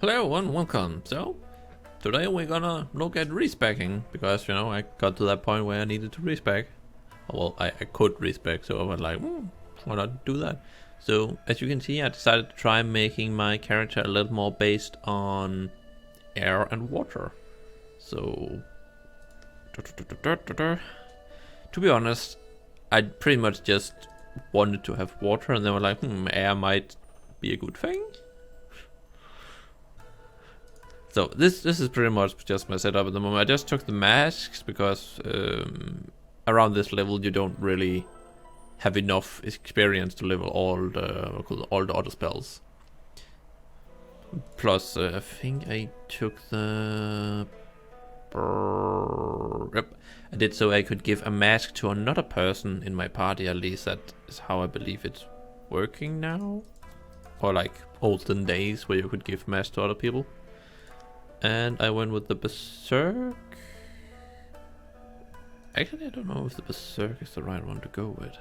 Hello and welcome. So, today we're gonna look at respecking, because, I got to that point where I needed to respec. Well, I could respec, so I was like, why not do that? So, as you can see, I decided to try making my character a little more based on air and water. So, to be honest, I pretty much just wanted to have water, and they were like, air might be a good thing. So this is pretty much just my setup at the moment. I just took the masks because around this level you don't really have enough experience to level all the other spells. Plus, I think I took the... Yep, I did so I could give a mask to another person in my party. At least that is how I believe it's working now. Or like olden days where you could give masks to other people. And I went with the Berserk. Actually, I don't know if the Berserk is the right one to go with.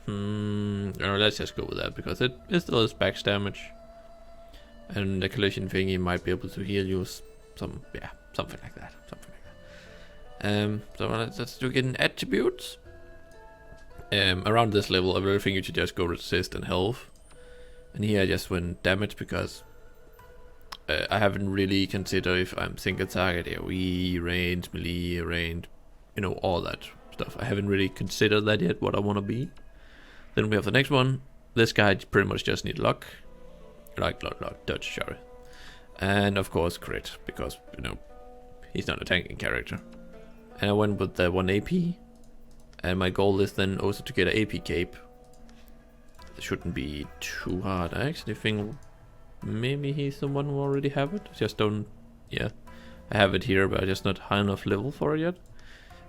Let's just go with that, because it still is back damage. And the collision thingy might be able to heal you something like that. So let's do get an attributes. Around this level, I really think you should just go resist and health. And here I just went damage because I haven't really considered if I'm single target, AoE, range, melee, range, all that stuff. I haven't really considered that yet, what I want to be. Then we have the next one. This guy pretty much just need luck. Dodge, sorry. And of course crit, because, he's not a tanking character. And I went with the 1 AP. And my goal is then also to get an AP cape. It shouldn't be too hard. I actually think maybe he's the one who already have it. Just don't... Yeah, I have it here, but I'm just not high enough level for it yet.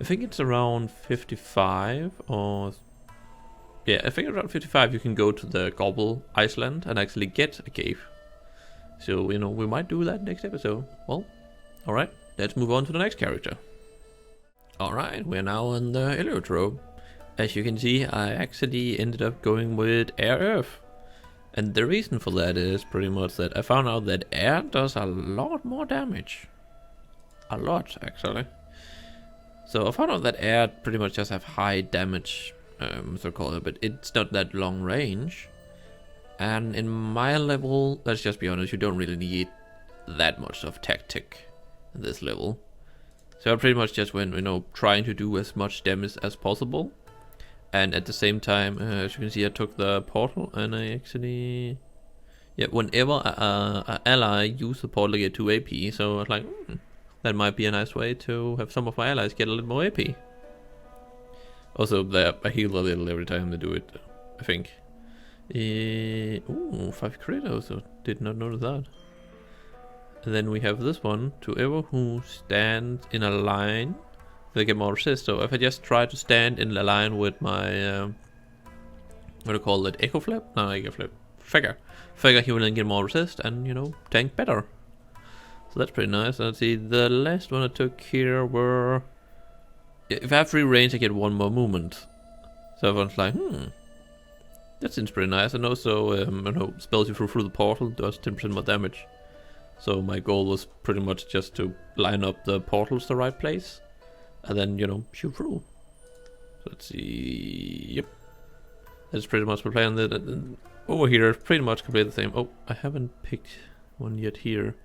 I think it's around 55 or... Yeah, I think around 55 you can go to the Gobble Iceland and actually get a cave. So, we might do that next episode. Well, alright, let's move on to the next character. Alright, we're now on the Heliotrope. As you can see, I actually ended up going with Air Earth. And the reason for that is pretty much that I found out that air does a lot more damage. A lot, actually. So I found out that air pretty much just have high damage, so-called, but it's not that long range. And in my level, let's just be honest, you don't really need that much of tactic in this level. So I pretty much just went, trying to do as much damage as possible. And at the same time, as you can see, I took the portal, and I actually... Yeah, whenever an ally use the portal, I get 2 AP, so I was like, that might be a nice way to have some of my allies get a little more AP. Also, I heal a little every time they do it, I think. 5 crit also, did not notice that. And then we have this one, to ever who stands in a line, they get more resist. So if I just try to stand in the line with my what do you call it, echo flip? No, echo flip. Figure he will then get more resist and tank better. So that's pretty nice. Let's see, the last one I took here were, if I have free range I get 1 more movement. So everyone's like, that seems pretty nice. And also spells you through the portal does 10% more damage. So my goal was pretty much just to line up the portals the right place. And then, shoot through. So let's see. Yep. That's pretty much the plan. Over here, pretty much completely the same. Oh, I haven't picked one yet here.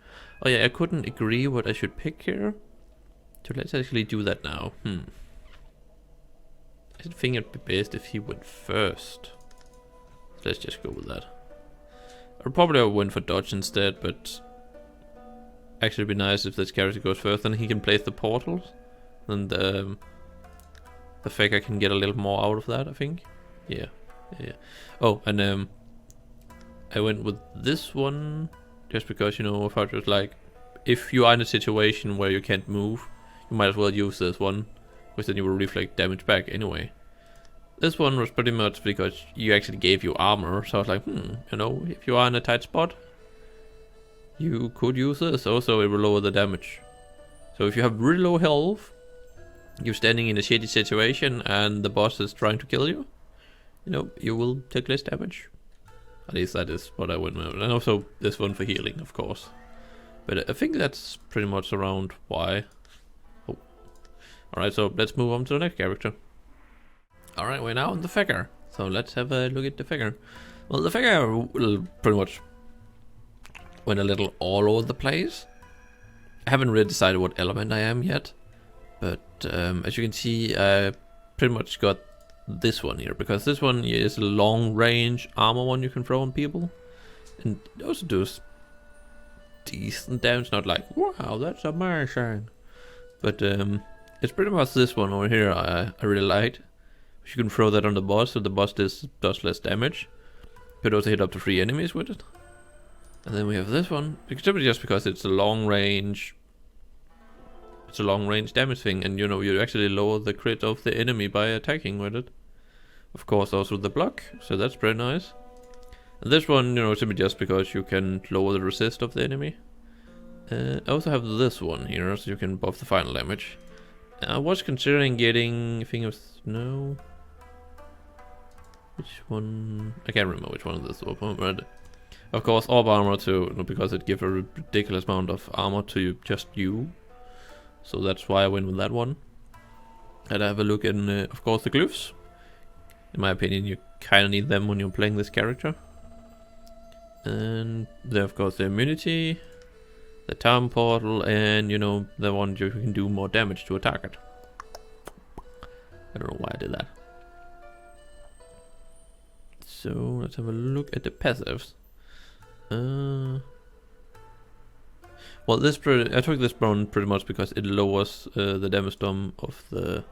Oh yeah, I couldn't agree what I should pick here. So let's actually do that now. I think it'd be best if he went first. So let's just go with that. I'll probably went for dodge instead, but... Actually it'd be nice if this character goes first, then he can place the portals. And the figure can get a little more out of that, I think. Yeah. Oh, and I went with this one just because, if I was like, if you are in a situation where you can't move, you might as well use this one, because then you will reflect damage back anyway. This one was pretty much because you actually gave you armor, so I was like, if you are in a tight spot, you could use this. Also, it will lower the damage. So if you have really low health, you're standing in a shitty situation and the boss is trying to kill you, you will take less damage. At least that is what I went with. And also this one for healing, of course. But I think that's pretty much around why. Oh. Alright, so let's move on to the next character. Alright, we're now on the figure. So let's have a look at the figure. Well, the figure will pretty much went a little all over the place. I haven't really decided what element I am yet. But as you can see, I pretty much got this one here. Because this one is a long range armor one you can throw on people. And it also does decent damage. Not like, wow, that's amazing. But it's pretty much this one over here I really liked. You can throw that on the boss, so the boss does less damage. You could also hit up to 3 enemies with it. And then we have this one, simply just because it's a long range. It's a long range damage thing, and you know, you actually lower the crit of the enemy by attacking with it. Of course, also the block, so that's pretty nice. And this one, you know, simply just because you can lower the resist of the enemy. I also have this one here, so you can buff the final damage. I was considering getting, I think it was, no. Which one? I can't remember which one of this was, but of course, orb armor too, because it gives a ridiculous amount of armor to just you. So that's why I went with that one. And I have a look in, of course, the glyphs. In my opinion, you kind of need them when you're playing this character. And there, of course, the immunity, the time portal, and you know, the one you can do more damage to a target. I don't know why I did that. So let's have a look at the passives. Well, I took this one pretty much because it lowers the damage dome of the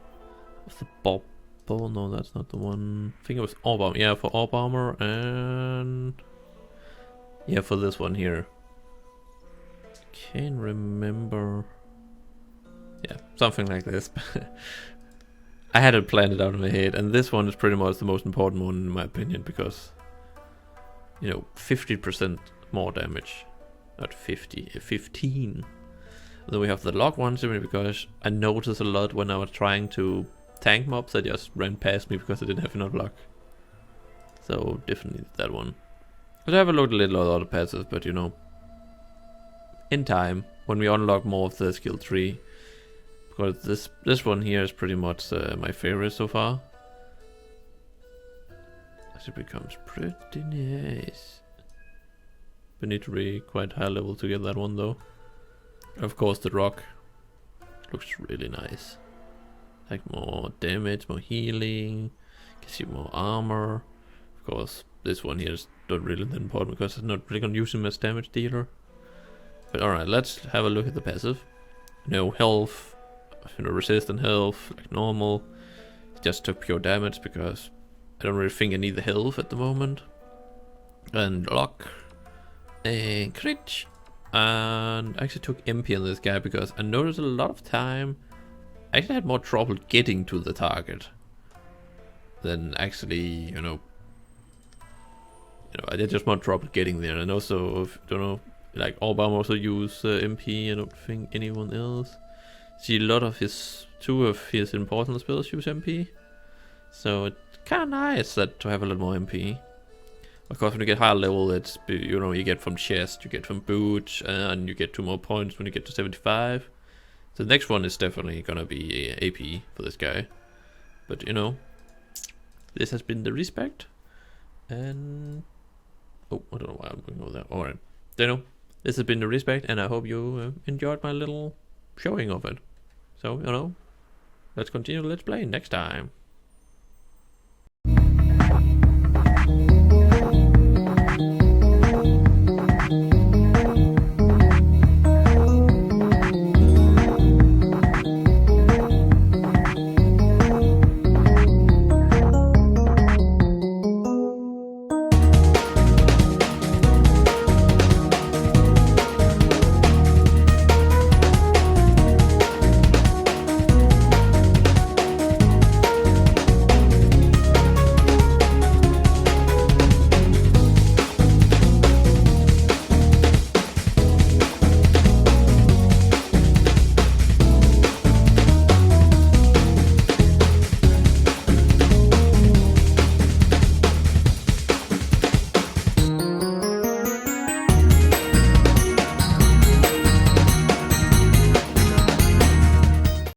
bob. Oh no, that's not the one. I think it was orb armor. Yeah, for orb armor, and yeah, for this one here. Can't remember. Yeah, something like this. I had it planned out in my head, and this one is pretty much the most important one in my opinion because, you know, 50% more damage. Not 50, 15. And then we have the lock one simply because I noticed a lot when I was trying to tank mobs that just ran past me because I didn't have enough luck. So definitely that one. I have a look at a little at other passives, but you know, in time, when we unlock more of the skill tree, because this one here is pretty much my favorite so far. As it becomes pretty nice. We need to be quite high level to get that one though. Of course the rock looks really nice. Like more damage, more healing, gives you more armor. Of course this one here is not really that important because it's not really gonna use him as damage dealer. But alright, let's have a look at the passive. No health, you know, resistant health, like normal. Just took pure damage because I don't really think I need the health at the moment. And lock. And crit. And I actually took MP on this guy because I noticed a lot of time I actually had more trouble getting to the target than actually, you know, I had just more trouble getting there. And also, don't know, like Obama also use MP. I don't think anyone else. See, a lot of two of his important spells use MP, so it's kind of nice that to have a little more MP. Of course, when you get higher level, it's, you know, you get from chest, you get from boots, and you get 2 more points when you get to 75. So the next one is definitely gonna be AP for this guy. But you know, this has been the Respec, and oh, I don't know why I'm going over there. Alright, you know, this has been the Respec, and I hope you enjoyed my little showing of it. So, you know, let's continue Let's Play next time.